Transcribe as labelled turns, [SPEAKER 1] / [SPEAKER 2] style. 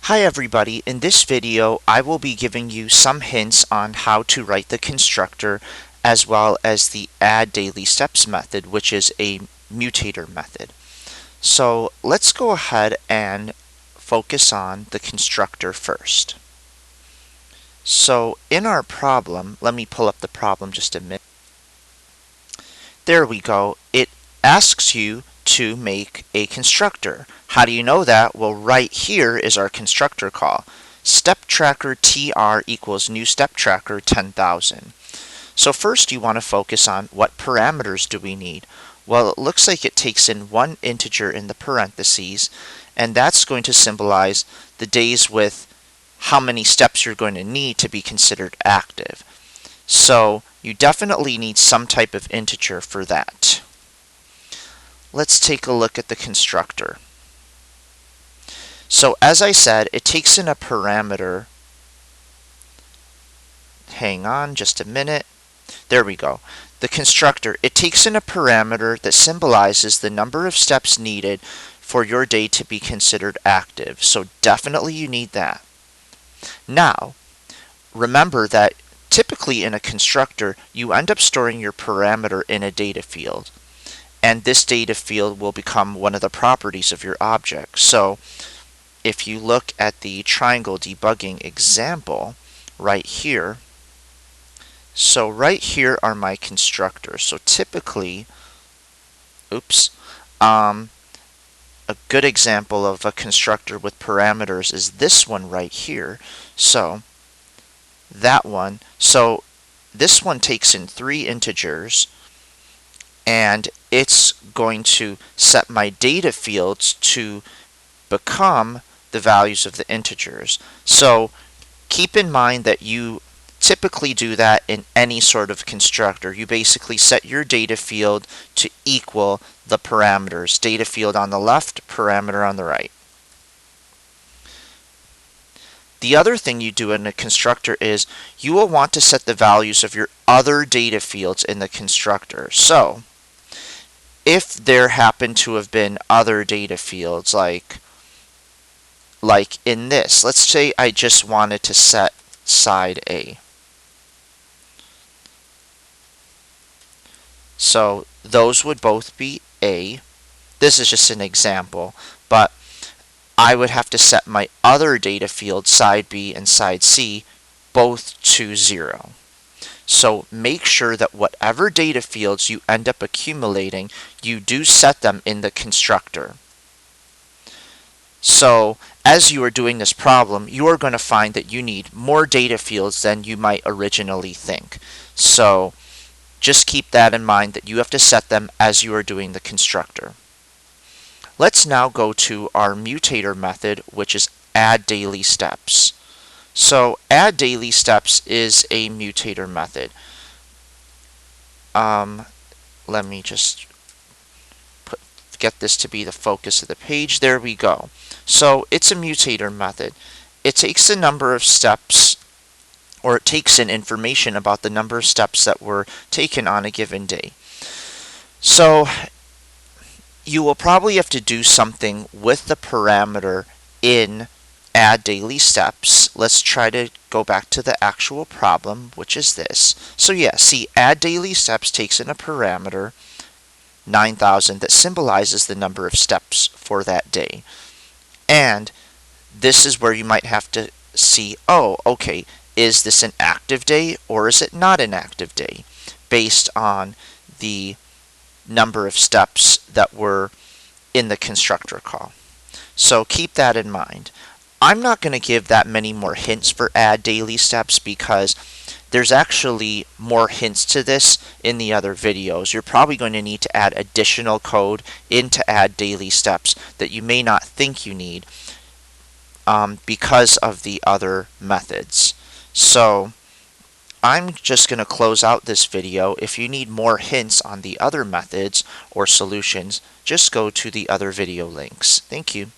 [SPEAKER 1] Hi everybody, in this video I will be giving you some hints on how to write the constructor as well as the addDailySteps method, which is a mutator method. So let's go ahead and focus on the constructor first. So in our problem, let me pull up the problem just a minute. There we go. It asks you to make a constructor. How do you know that? Well, right here is our constructor call. StepTracker tr equals new StepTracker 10,000. So first you want to focus on what parameters do we need. Well, it looks like it takes in one integer in the parentheses, and that's going to symbolize the days with how many steps you're going to need to be considered active. So you definitely need some type of integer for that. Let's take a look at the constructor. So as I said, it takes in a parameter. Hang on just a minute. There we go. The constructor, it takes in a parameter that symbolizes the number of steps needed for your day to be considered active. So definitely you need that. Now, remember that typically in a constructor, you end up storing your parameter in a data field. And this data field will become one of the properties of your object. So if you look at the triangle debugging example right here, so right here are my constructors. So typically, a good example of a constructor with parameters is this one right here. So that one, so this one takes in 3 integers, and it's going to set my data fields to become the values of the integers. So keep in mind that you typically do that in any sort of constructor. You basically set your data field to equal the parameters. Data field on the left, parameter on the right. The other thing you do in a constructor is you will want to set the values of your other data fields in the constructor. So if there happen to have been other data fields like in this, let's say I just wanted to set side A. So those would both be A. This is just an example, but I would have to set my other data field, side B and side C, both to 0. So make sure that whatever data fields you end up accumulating, you do set them in the constructor. So as you are doing this problem, you are going to find that you need more data fields than you might originally think. So just keep that in mind, that you have to set them as you are doing the constructor. Let's now go to our mutator method, which is addDailySteps. So addDailySteps is a mutator method. Let me just get this to be the focus of the page. There we go. So it's a mutator method. It takes the number of steps, or it takes in information about the number of steps that were taken on a given day. So you will probably have to do something with the parameter in addDailySteps. Let's try to go back to the actual problem, which is this. So yeah, see, addDailySteps takes in a parameter 9,000 that symbolizes the number of steps for that day. And this is where you might have to see, oh, okay, is this an active day or is it not an active day, based on the number of steps that were in the constructor call. So keep that in mind. I'm not going to give that many more hints for addDailySteps because there's actually more hints to this in the other videos. You're probably going to need to add additional code into addDailySteps that you may not think you need because of the other methods. So I'm just going to close out this video. If you need more hints on the other methods or solutions, just go to the other video links. Thank you.